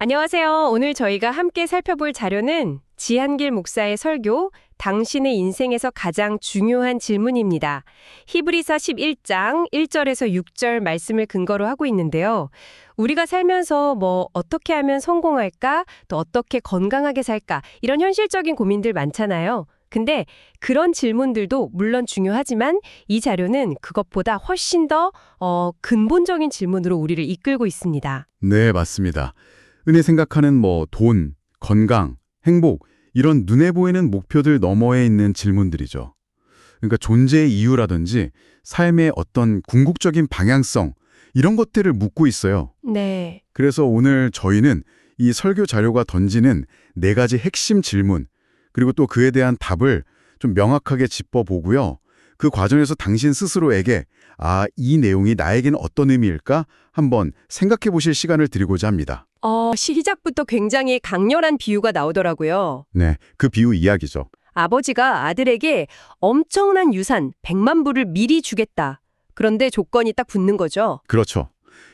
안녕하세요. 오늘 저희가 함께 살펴볼 자료는 지한길 목사의 설교, 당신의 인생에서 가장 중요한 질문입니다. 히브리서 11장 1절에서 6절 말씀을 근거로 하고 있는데요. 우리가 살면서 어떻게 하면 성공할까? 또 어떻게 건강하게 살까? 이런 현실적인 고민들 많잖아요. 근데 그런 질문들도 물론 중요하지만 이 자료는 그것보다 훨씬 더 근본적인 질문으로 우리를 이끌고 있습니다. 네, 맞습니다. 흔히 생각하는 돈, 건강, 행복 이런 눈에 보이는 목표들 너머에 있는 질문들이죠. 그러니까 존재의 이유라든지 삶의 어떤 궁극적인 방향성 이런 것들을 묻고 있어요. 네. 그래서 오늘 저희는 이 설교 자료가 던지는 4가지 핵심 질문 그리고 또 그에 대한 답을 좀 명확하게 짚어보고요. 그 과정에서 당신 스스로에게 이 내용이 나에게는 어떤 의미일까? 한번 생각해 보실 시간을 드리고자 합니다. 시작부터 굉장히 강렬한 비유가 나오더라고요. 네, 그 비유 이야기죠. 아버지가 아들에게 엄청난 유산 100만 불을 미리 주겠다. 그런데 조건이 딱 붙는 거죠. 그렇죠.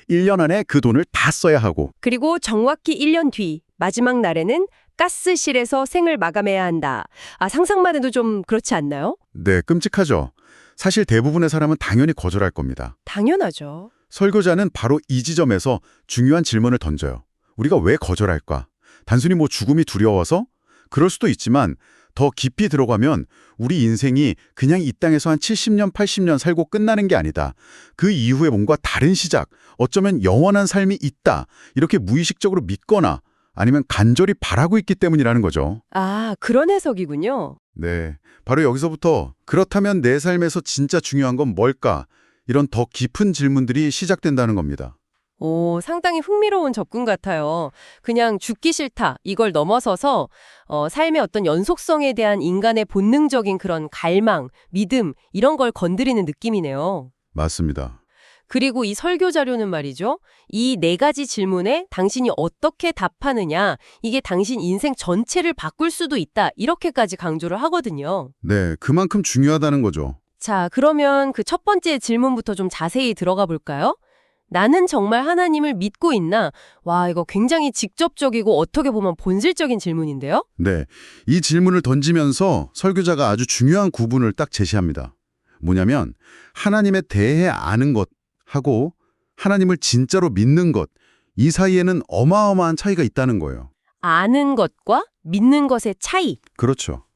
1년 안에 그 돈을 다 써야 하고. 그리고 정확히 1년 뒤 마지막 날에는 가스실에서 생을 마감해야 한다. 상상만 해도 좀 그렇지 않나요? 네, 끔찍하죠. 사실 대부분의 사람은 당연히 거절할 겁니다. 당연하죠. 설교자는 바로 이 지점에서 중요한 질문을 던져요. 우리가 왜 거절할까? 단순히 죽음이 두려워서? 그럴 수도 있지만 더 깊이 들어가면 우리 인생이 그냥 이 땅에서 한 70년, 80년 살고 끝나는 게 아니다. 그 이후에 뭔가 다른 시작, 어쩌면 영원한 삶이 있다. 이렇게 무의식적으로 믿거나 아니면 간절히 바라고 있기 때문이라는 거죠. 그런 해석이군요. 네, 바로 여기서부터 그렇다면 내 삶에서 진짜 중요한 건 뭘까? 이런 더 깊은 질문들이 시작된다는 겁니다. 상당히 흥미로운 접근 같아요. 그냥 죽기 싫다, 이걸 넘어서서 삶의 어떤 연속성에 대한 인간의 본능적인 그런 갈망, 믿음, 이런 걸 건드리는 느낌이네요. 맞습니다. 그리고 이 설교 자료는 말이죠. 이 4가지 질문에 당신이 어떻게 답하느냐, 이게 당신 인생 전체를 바꿀 수도 있다, 이렇게까지 강조를 하거든요. 네, 그만큼 중요하다는 거죠. 자, 그러면 그 첫 번째 질문부터 좀 자세히 들어가 볼까요? 나는 정말 하나님을 믿고 있나? 와, 이거 굉장히 직접적이고 어떻게 보면 본질적인 질문인데요? 네, 이 질문을 던지면서 설교자가 아주 중요한 구분을 딱 제시합니다. 뭐냐면 하나님에 대해 아는 것하고 하나님을 진짜로 믿는 것, 이 사이에는 어마어마한 차이가 있다는 거예요. 아는 것과 믿는 것의 차이. 그렇죠.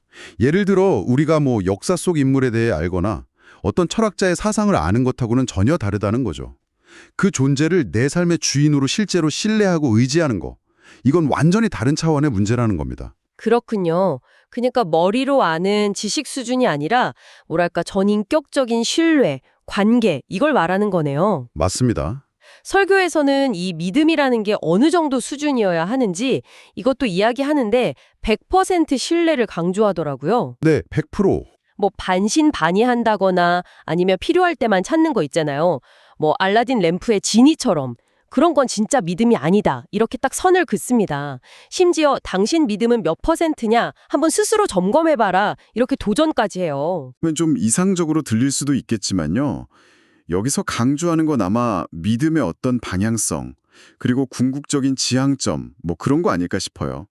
예를 들어 우리가 역사 속 인물에 대해 알거나 어떤 철학자의 사상을 아는 것하고는 전혀 다르다는 거죠. 그 존재를 내 삶의 주인으로 실제로 신뢰하고 의지하는 거. 이건 완전히 다른 차원의 문제라는 겁니다. 그렇군요. 그러니까 머리로 아는 지식 수준이 아니라 뭐랄까 전인격적인 신뢰, 관계 이걸 말하는 거네요. 맞습니다. 설교에서는 이 믿음이라는 게 어느 정도 수준이어야 하는지 이것도 이야기하는데 100% 신뢰를 강조하더라고요. 네, 100%. 반신반의한다거나 아니면 필요할 때만 찾는 거 있잖아요. 알라딘 램프의 지니처럼 그런 건 진짜 믿음이 아니다. 이렇게 딱 선을 긋습니다. 심지어 당신 믿음은 몇 %냐 한번 스스로 점검해봐라. 이렇게 도전까지 해요. 좀 이상적으로 들릴 수도 있겠지만요. 여기서 강조하는 건 아마 믿음의 어떤 방향성, 그리고 궁극적인 지향점, 그런 거 아닐까 싶어요.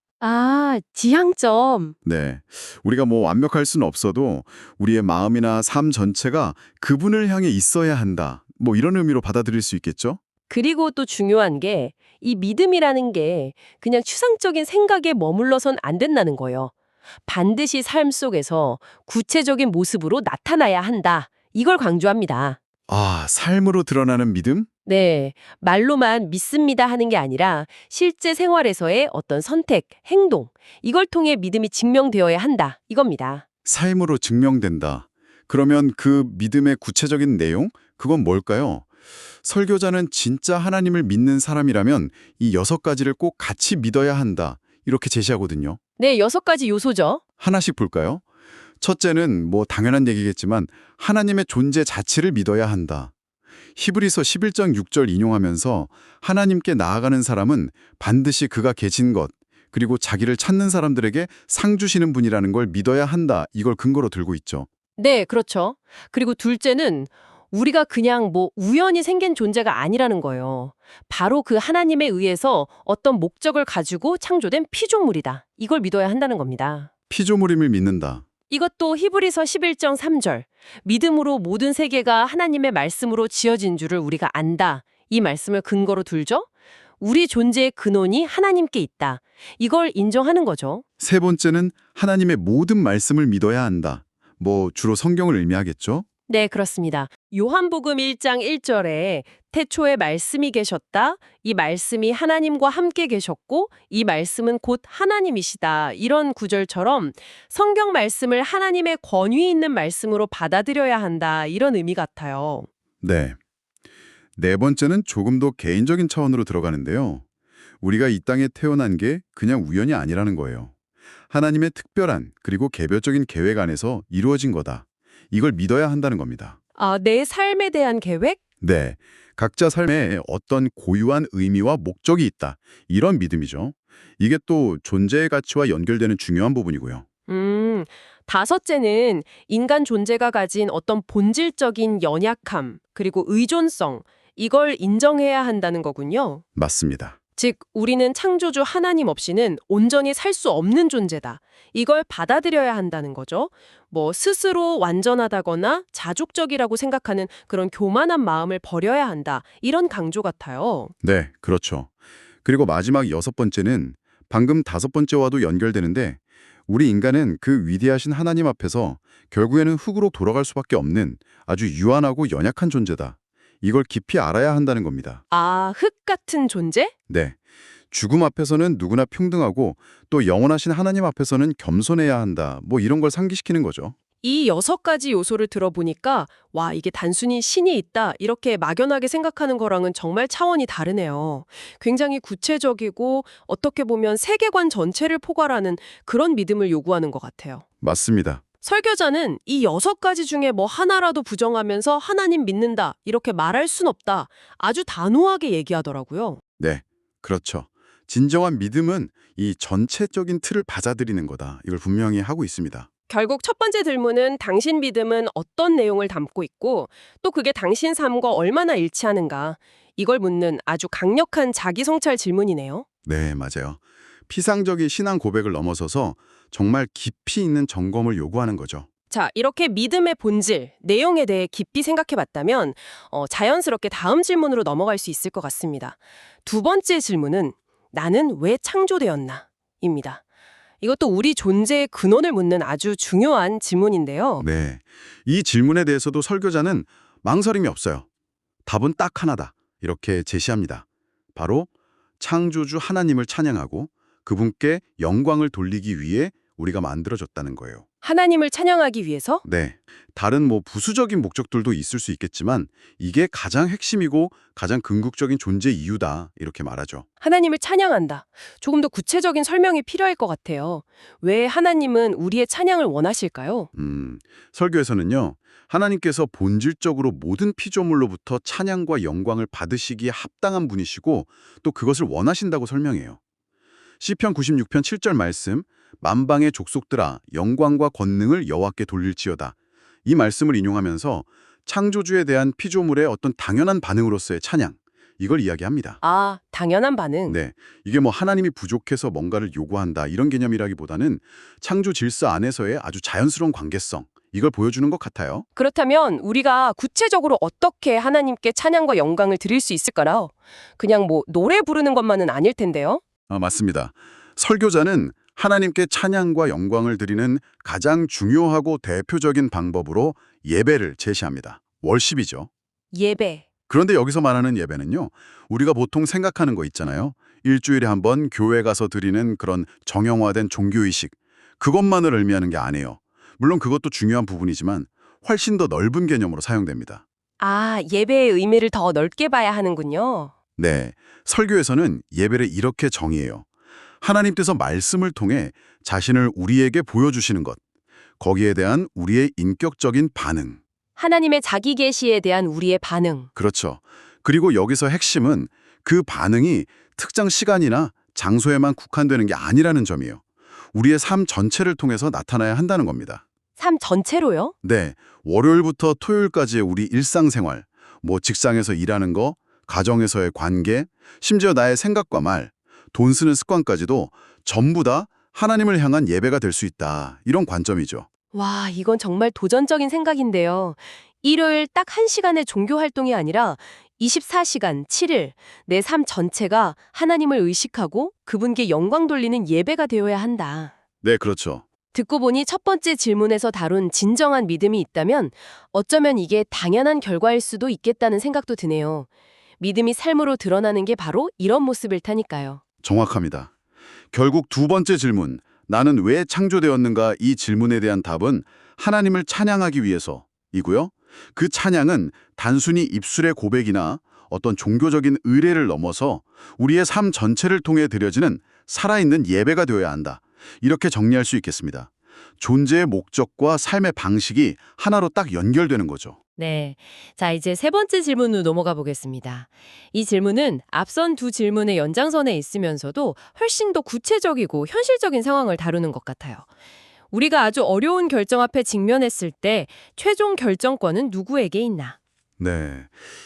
지향점. 네. 우리가 완벽할 수는 없어도 우리의 마음이나 삶 전체가 그분을 향해 있어야 한다. 이런 의미로 받아들일 수 있겠죠? 그리고 또 중요한 게 이 믿음이라는 게 그냥 추상적인 생각에 머물러선 안 된다는 거예요. 반드시 삶 속에서 구체적인 모습으로 나타나야 한다. 이걸 강조합니다. 삶으로 드러나는 믿음? 네, 말로만 믿습니다 하는 게 아니라 실제 생활에서의 어떤 선택, 행동, 이걸 통해 믿음이 증명되어야 한다. 이겁니다. 삶으로 증명된다. 그러면 그 믿음의 구체적인 내용? 그건 뭘까요? 설교자는 진짜 하나님을 믿는 사람이라면 이 6가지를 꼭 같이 믿어야 한다. 이렇게 제시하거든요. 네, 6가지 요소죠. 하나씩 볼까요? 첫째는 당연한 얘기겠지만 하나님의 존재 자체를 믿어야 한다. 히브리서 11장 6절 인용하면서 하나님께 나아가는 사람은 반드시 그가 계신 것, 그리고 자기를 찾는 사람들에게 상 주시는 분이라는 걸 믿어야 한다. 이걸 근거로 들고 있죠. 네, 그렇죠. 그리고 둘째는 우리가 그냥 뭐 우연히 생긴 존재가 아니라는 거예요. 바로 그 하나님에 의해서 어떤 목적을 가지고 창조된 피조물이다. 이걸 믿어야 한다는 겁니다. 피조물임을 믿는다. 이것도 히브리서 11장 3절. 믿음으로 모든 세계가 하나님의 말씀으로 지어진 줄을 우리가 안다. 이 말씀을 근거로 들죠? 우리 존재의 근원이 하나님께 있다. 이걸 인정하는 거죠. 세 번째는 하나님의 모든 말씀을 믿어야 한다. 뭐 주로 성경을 의미하겠죠? 네, 그렇습니다. 요한복음 1장 1절에 태초에 말씀이 계셨다. 이 말씀이 하나님과 함께 계셨고 이 말씀은 곧 하나님이시다. 이런 구절처럼 성경 말씀을 하나님의 권위 있는 말씀으로 받아들여야 한다. 이런 의미 같아요. 네. 네 번째는 조금 더 개인적인 차원으로 들어가는데요. 우리가 이 땅에 태어난 게 그냥 우연이 아니라는 거예요. 하나님의 특별한 그리고 개별적인 계획 안에서 이루어진 거다. 이걸 믿어야 한다는 겁니다. 아, 내 삶에 대한 계획? 네, 각자 삶에 어떤 고유한 의미와 목적이 있다. 이런 믿음이죠. 이게 또 존재의 가치와 연결되는 중요한 부분이고요. 다섯째는 인간 존재가 가진 어떤 본질적인 연약함, 그리고 의존성, 이걸 인정해야 한다는 거군요. 맞습니다. 즉, 우리는 창조주 하나님 없이는 온전히 살 수 없는 존재다. 이걸 받아들여야 한다는 거죠. 뭐 스스로 완전하다거나 자족적이라고 생각하는 그런 교만한 마음을 버려야 한다. 이런 강조 같아요. 네, 그렇죠. 그리고 마지막 여섯 번째는 방금 다섯 번째와도 연결되는데 우리 인간은 그 위대하신 하나님 앞에서 결국에는 흙으로 돌아갈 수밖에 없는 아주 유한하고 연약한 존재다. 이걸 깊이 알아야 한다는 겁니다. 아, 흙 같은 존재? 네. 죽음 앞에서는 누구나 평등하고 또 영원하신 하나님 앞에서는 겸손해야 한다. 뭐 이런 걸 상기시키는 거죠. 이 6가지 요소를 들어보니까 와, 이게 단순히 신이 있다 이렇게 막연하게 생각하는 거랑은 정말 차원이 다르네요. 굉장히 구체적이고 어떻게 보면 세계관 전체를 포괄하는 그런 믿음을 요구하는 것 같아요. 맞습니다. 설교자는 이 6가지 중에 뭐 하나라도 부정하면서 하나님 믿는다 이렇게 말할 순 없다. 아주 단호하게 얘기하더라고요. 네, 그렇죠. 진정한 믿음은 이 전체적인 틀을 받아들이는 거다. 이걸 분명히 하고 있습니다. 결국 첫 번째 질문은 당신 믿음은 어떤 내용을 담고 있고 또 그게 당신 삶과 얼마나 일치하는가 이걸 묻는 아주 강력한 자기 성찰 질문이네요. 네, 맞아요. 피상적인 신앙 고백을 넘어서서 정말 깊이 있는 점검을 요구하는 거죠. 자, 이렇게 믿음의 본질, 내용에 대해 깊이 생각해봤다면 자연스럽게 다음 질문으로 넘어갈 수 있을 것 같습니다. 두 번째 질문은 나는 왜 창조되었나? 입니다. 이것도 우리 존재의 근원을 묻는 아주 중요한 질문인데요. 네, 이 질문에 대해서도 설교자는 망설임이 없어요. 답은 딱 하나다. 이렇게 제시합니다. 바로 창조주 하나님을 찬양하고 그분께 영광을 돌리기 위해 우리가 만들어졌다는 거예요. 하나님을 찬양하기 위해서? 네, 다른 뭐 부수적인 목적들도 있을 수 있겠지만 이게 가장 핵심이고 가장 궁극적인 존재 이유다 이렇게 말하죠. 하나님을 찬양한다. 조금 더 구체적인 설명이 필요할 것 같아요. 왜 하나님은 우리의 찬양을 원하실까요? 설교에서는요. 하나님께서 본질적으로 모든 피조물로부터 찬양과 영광을 받으시기에 합당한 분이시고 또 그것을 원하신다고 설명해요. 시편 96편 7절 말씀 만방의 족속들아 영광과 권능을 여호와께 돌릴지어다. 이 말씀을 인용하면서 창조주에 대한 피조물의 어떤 당연한 반응으로서의 찬양 이걸 이야기합니다. 아, 당연한 반응. 네, 이게 뭐 하나님이 부족해서 뭔가를 요구한다 이런 개념이라기보다는 창조 질서 안에서의 아주 자연스러운 관계성 이걸 보여주는 것 같아요. 그렇다면 우리가 구체적으로 어떻게 하나님께 찬양과 영광을 드릴 수 있을까요? 그냥 뭐 노래 부르는 것만은 아닐 텐데요. 맞습니다. 설교자는 하나님께 찬양과 영광을 드리는 가장 중요하고 대표적인 방법으로 예배를 제시합니다. 월십이죠. 예배. 그런데 여기서 말하는 예배는요. 우리가 보통 생각하는 거 있잖아요. 일주일에 한 번 교회 가서 드리는 그런 정형화된 종교의식. 그것만을 의미하는 게 아니에요. 물론 그것도 중요한 부분이지만 훨씬 더 넓은 개념으로 사용됩니다. 아, 예배의 의미를 더 넓게 봐야 하는군요. 네, 설교에서는 예배를 이렇게 정의해요. 하나님께서 말씀을 통해 자신을 우리에게 보여주시는 것, 거기에 대한 우리의 인격적인 반응. 하나님의 자기 계시에 대한 우리의 반응. 그렇죠. 그리고 여기서 핵심은 그 반응이 특정 시간이나 장소에만 국한되는 게 아니라는 점이에요. 우리의 삶 전체를 통해서 나타나야 한다는 겁니다. 삶 전체로요? 네, 월요일부터 토요일까지의 우리 일상생활, 뭐 직장에서 일하는 거, 가정에서의 관계, 심지어 나의 생각과 말, 돈 쓰는 습관까지도 전부 다 하나님을 향한 예배가 될 수 있다. 이런 관점이죠. 와, 이건 정말 도전적인 생각인데요. 일요일 딱 1시간의 종교 활동이 아니라 24시간, 7일, 내 삶 전체가 하나님을 의식하고 그분께 영광 돌리는 예배가 되어야 한다. 네, 그렇죠. 듣고 보니 첫 번째 질문에서 다룬 진정한 믿음이 있다면 어쩌면 이게 당연한 결과일 수도 있겠다는 생각도 드네요. 믿음이 삶으로 드러나는 게 바로 이런 모습일 테니까요. 정확합니다. 결국 두 번째 질문, 나는 왜 창조되었는가 이 질문에 대한 답은 하나님을 찬양하기 위해서이고요. 그 찬양은 단순히 입술의 고백이나 어떤 종교적인 의례를 넘어서 우리의 삶 전체를 통해 드려지는 살아있는 예배가 되어야 한다. 이렇게 정리할 수 있겠습니다. 존재의 목적과 삶의 방식이 하나로 딱 연결되는 거죠. 네. 자, 이제 세 번째 질문으로 넘어가 보겠습니다. 이 질문은 앞선 두 질문의 연장선에 있으면서도 훨씬 더 구체적이고 현실적인 상황을 다루는 것 같아요. 우리가 아주 어려운 결정 앞에 직면했을 때 최종 결정권은 누구에게 있나? 네.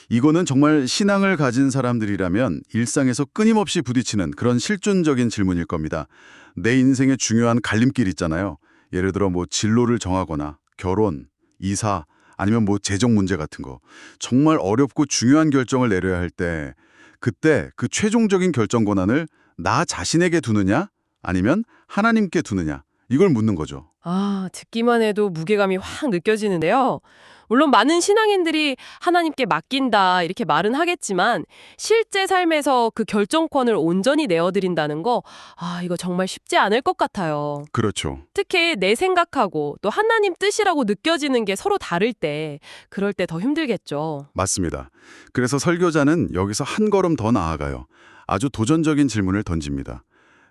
이거는 정말 신앙을 가진 사람들이라면 일상에서 끊임없이 부딪히는 그런 실존적인 질문일 겁니다. 내 인생의 중요한 갈림길 있잖아요. 예를 들어 뭐 진로를 정하거나 결혼, 이사, 아니면 뭐 재정 문제 같은 거. 정말 어렵고 중요한 결정을 내려야 할 때 그때 그 최종적인 결정 권한을 나 자신에게 두느냐 아니면 하나님께 두느냐 이걸 묻는 거죠. 아, 듣기만 해도 무게감이 확 느껴지는데요. 물론 많은 신앙인들이 하나님께 맡긴다 이렇게 말은 하겠지만 실제 삶에서 그 결정권을 온전히 내어드린다는 거, 이거 정말 쉽지 않을 것 같아요. 그렇죠. 특히 내 생각하고 또 하나님 뜻이라고 느껴지는 게 서로 다를 때, 그럴 때 더 힘들겠죠. 맞습니다. 그래서 설교자는 여기서 한 걸음 더 나아가요. 아주 도전적인 질문을 던집니다.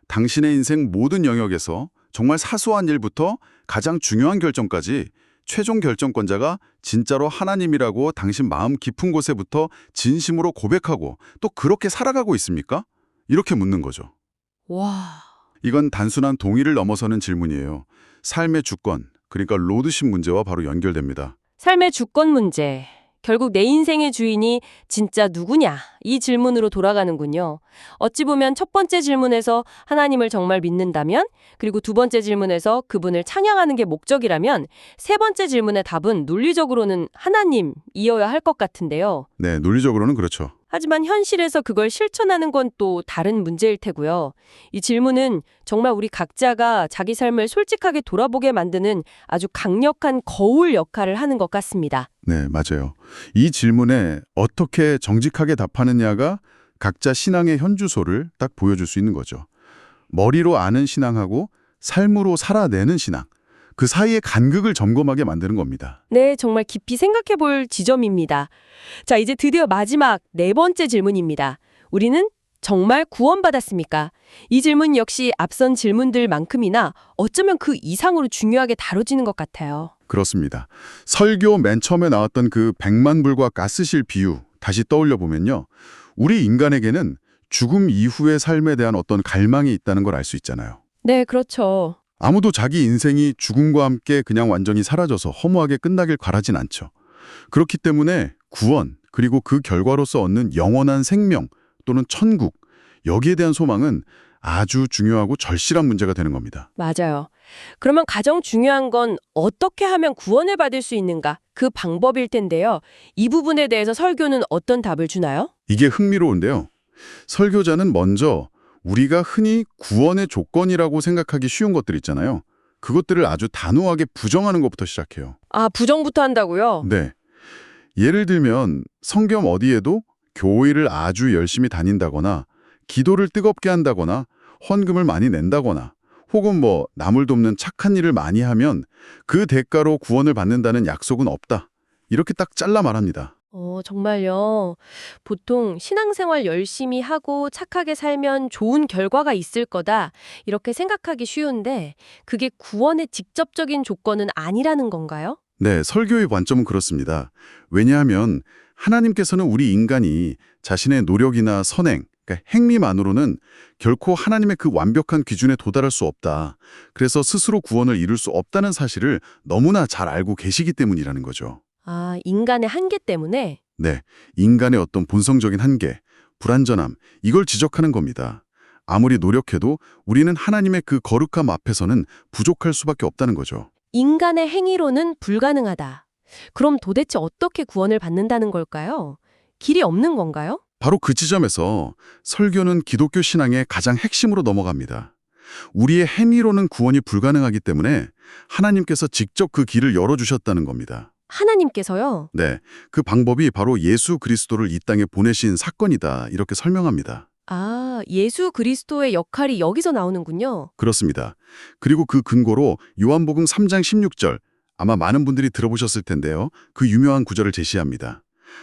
당신의 인생 모든 영역에서 정말 사소한 일부터 가장 중요한 결정까지 최종 결정권자가 진짜로 하나님이라고 당신 마음 깊은 곳에부터 진심으로 고백하고 또 그렇게 살아가고 있습니까? 이렇게 묻는 거죠. 와, 이건 단순한 동의를 넘어서는 질문이에요. 삶의 주권, 그러니까 로드십 문제와 바로 연결됩니다. 삶의 주권 문제. 결국 내 인생의 주인이 진짜 누구냐? 이 질문으로 돌아가는군요. 어찌 보면 첫 번째 질문에서 하나님을 정말 믿는다면, 그리고 두 번째 질문에서 그분을 찬양하는 게 목적이라면, 세 번째 질문의 답은 논리적으로는 하나님이어야 할 것 같은데요. 네, 논리적으로는 그렇죠. 하지만 현실에서 그걸 실천하는 건 또 다른 문제일 테고요. 이 질문은 정말 우리 각자가 자기 삶을 솔직하게 돌아보게 만드는 아주 강력한 거울 역할을 하는 것 같습니다. 네, 맞아요. 이 질문에 어떻게 정직하게 답하느냐가 각자 신앙의 현주소를 딱 보여줄 수 있는 거죠. 머리로 아는 신앙하고 삶으로 살아내는 신앙. 그 사이의 간극을 점검하게 만드는 겁니다. 네, 정말 깊이 생각해 볼 지점입니다. 자, 이제 드디어 마지막 네 번째 질문입니다. 우리는 정말 구원받았습니까? 이 질문 역시 앞선 질문들만큼이나 어쩌면 그 이상으로 중요하게 다뤄지는 것 같아요. 그렇습니다. 설교 맨 처음에 나왔던 그 100만 불과 가스실 비유 다시 떠올려 보면요. 우리 인간에게는 죽음 이후의 삶에 대한 어떤 갈망이 있다는 걸 알 수 있잖아요. 네, 그렇죠. 아무도 자기 인생이 죽음과 함께 그냥 완전히 사라져서 허무하게 끝나길 바라진 않죠. 그렇기 때문에 구원, 그리고 그 결과로서 얻는 영원한 생명 또는 천국, 여기에 대한 소망은 아주 중요하고 절실한 문제가 되는 겁니다. 맞아요. 그러면 가장 중요한 건 어떻게 하면 구원을 받을 수 있는가? 그 방법일 텐데요. 이 부분에 대해서 설교는 어떤 답을 주나요? 이게 흥미로운데요. 설교자는 먼저 우리가 흔히 구원의 조건이라고 생각하기 쉬운 것들 있잖아요. 그것들을 아주 단호하게 부정하는 것부터 시작해요. 아, 부정부터 한다고요? 네. 예를 들면 성경 어디에도 교회를 아주 열심히 다닌다거나 기도를 뜨겁게 한다거나 헌금을 많이 낸다거나 혹은 뭐 남을 돕는 착한 일을 많이 하면 그 대가로 구원을 받는다는 약속은 없다. 이렇게 딱 잘라 말합니다. 정말요. 보통 신앙생활 열심히 하고 착하게 살면 좋은 결과가 있을 거다. 이렇게 생각하기 쉬운데 그게 구원의 직접적인 조건은 아니라는 건가요? 네, 설교의 관점은 그렇습니다. 왜냐하면 하나님께서는 우리 인간이 자신의 노력이나 선행, 그러니까 행위만으로는 결코 하나님의 그 완벽한 기준에 도달할 수 없다. 그래서 스스로 구원을 이룰 수 없다는 사실을 너무나 잘 알고 계시기 때문이라는 거죠. 아, 인간의 한계 때문에? 네, 인간의 어떤 본성적인 한계, 불완전함, 이걸 지적하는 겁니다. 아무리 노력해도 우리는 하나님의 그 거룩함 앞에서는 부족할 수밖에 없다는 거죠. 인간의 행위로는 불가능하다. 그럼 도대체 어떻게 구원을 받는다는 걸까요? 길이 없는 건가요? 바로 그 지점에서 설교는 기독교 신앙의 가장 핵심으로 넘어갑니다. 우리의 행위로는 구원이 불가능하기 때문에 하나님께서 직접 그 길을 열어주셨다는 겁니다. 하나님께서요? 네, 그 방법이 바로 예수 그리스도를 이 땅에 보내신 사건이다, 이렇게 설명합니다. 아, 예수 그리스도의 역할이 여기서 나오는군요. 그렇습니다. 그리고 그 근거로 요한복음 3장 16절, 아마 많은 분들이 들어보셨을 텐데요. 그 유명한 구절을 제시합니다.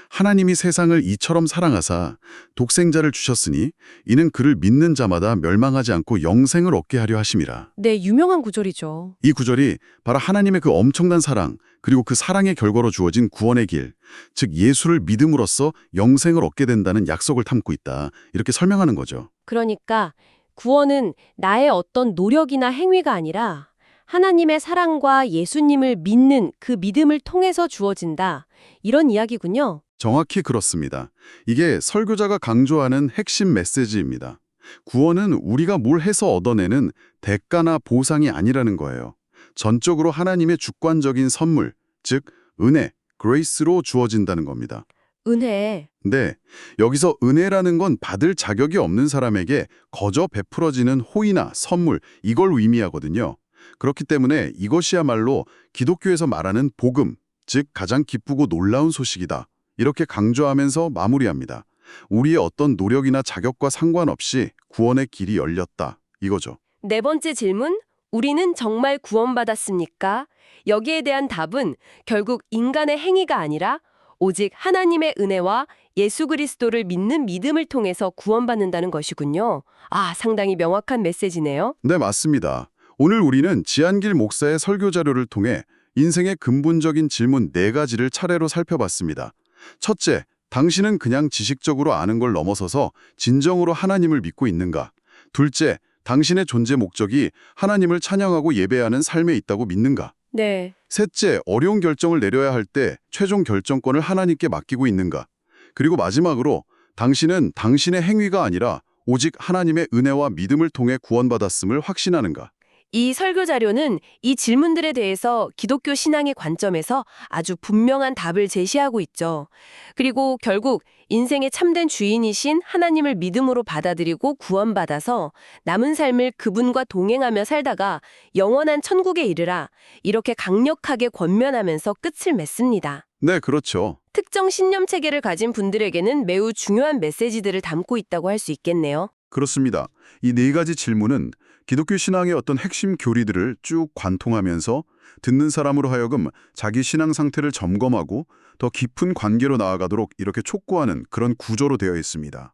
하나님이 세상을 이처럼 사랑하사 독생자를 주셨으니 이는 그를 믿는 자마다 멸망하지 않고 영생을 얻게 하려 하심이라. 네, 유명한 구절이죠. 이 구절이 바로 하나님의 그 엄청난 사랑, 그리고 그 사랑의 결과로 주어진 구원의 길, 즉 예수를 믿음으로써 영생을 얻게 된다는 약속을 담고 있다, 이렇게 설명하는 거죠. 그러니까 구원은 나의 어떤 노력이나 행위가 아니라 하나님의 사랑과 예수님을 믿는 그 믿음을 통해서 주어진다. 이런 이야기군요. 정확히 그렇습니다. 이게 설교자가 강조하는 핵심 메시지입니다. 구원은 우리가 뭘 해서 얻어내는 대가나 보상이 아니라는 거예요. 전적으로 하나님의 주관적인 선물, 즉 은혜, grace로 주어진다는 겁니다. 은혜. 네, 여기서 은혜라는 건 받을 자격이 없는 사람에게 거저 베풀어지는 호의나 선물, 이걸 의미하거든요. 그렇기 때문에 이것이야말로 기독교에서 말하는 복음, 즉 가장 기쁘고 놀라운 소식이다, 이렇게 강조하면서 마무리합니다. 우리의 어떤 노력이나 자격과 상관없이 구원의 길이 열렸다, 이거죠. 네 번째 질문, 우리는 정말 구원받았습니까? 여기에 대한 답은 결국 인간의 행위가 아니라 오직 하나님의 은혜와 예수 그리스도를 믿는 믿음을 통해서 구원받는다는 것이군요. 아, 상당히 명확한 메시지네요. 네, 맞습니다. 오늘 우리는 지한길 목사의 설교 자료를 통해 인생의 근본적인 질문 4가지를 차례로 살펴봤습니다. 첫째, 당신은 그냥 지식적으로 아는 걸 넘어서서 진정으로 하나님을 믿고 있는가? 둘째, 당신의 존재 목적이 하나님을 찬양하고 예배하는 삶에 있다고 믿는가? 네. 셋째, 어려운 결정을 내려야 할 때 최종 결정권을 하나님께 맡기고 있는가? 그리고 마지막으로 당신은 당신의 행위가 아니라 오직 하나님의 은혜와 믿음을 통해 구원받았음을 확신하는가? 이 설교 자료는 이 질문들에 대해서 기독교 신앙의 관점에서 아주 분명한 답을 제시하고 있죠. 그리고 결국 인생의 참된 주인이신 하나님을 믿음으로 받아들이고 구원받아서 남은 삶을 그분과 동행하며 살다가 영원한 천국에 이르라, 이렇게 강력하게 권면하면서 끝을 맺습니다. 네, 그렇죠. 특정 신념 체계를 가진 분들에게는 매우 중요한 메시지들을 담고 있다고 할 수 있겠네요. 그렇습니다. 이 4가지 질문은 기독교 신앙의 어떤 핵심 교리들을 쭉 관통하면서 듣는 사람으로 하여금 자기 신앙 상태를 점검하고 더 깊은 관계로 나아가도록 이렇게 촉구하는 그런 구조로 되어 있습니다.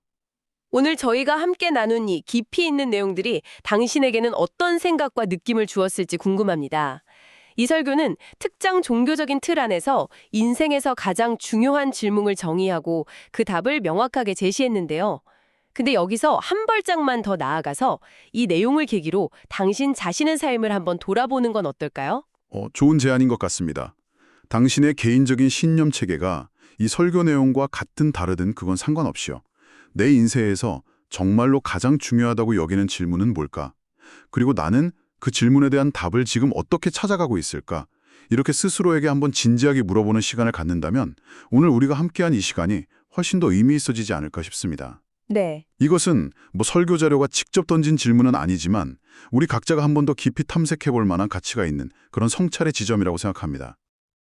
오늘 저희가 함께 나눈 이 깊이 있는 내용들이 당신에게는 어떤 생각과 느낌을 주었을지 궁금합니다. 이 설교는 특정 종교적인 틀 안에서 인생에서 가장 중요한 질문을 정의하고 그 답을 명확하게 제시했는데요. 근데 여기서 한 발짝만 더 나아가서 이 내용을 계기로 당신 자신의 삶을 한번 돌아보는 건 어떨까요? 좋은 제안인 것 같습니다. 당신의 개인적인 신념 체계가 이 설교 내용과 같든 다르든 그건 상관없이요. 내 인생에서 정말로 가장 중요하다고 여기는 질문은 뭘까? 그리고 나는 그 질문에 대한 답을 지금 어떻게 찾아가고 있을까? 이렇게 스스로에게 한번 진지하게 물어보는 시간을 갖는다면 오늘 우리가 함께한 이 시간이 훨씬 더 의미 있어지지 않을까 싶습니다. 네. 이것은 설교 자료가 직접 던진 질문은 아니지만 우리 각자가 한 번 더 깊이 탐색해 볼 만한 가치가 있는 그런 성찰의 지점이라고 생각합니다.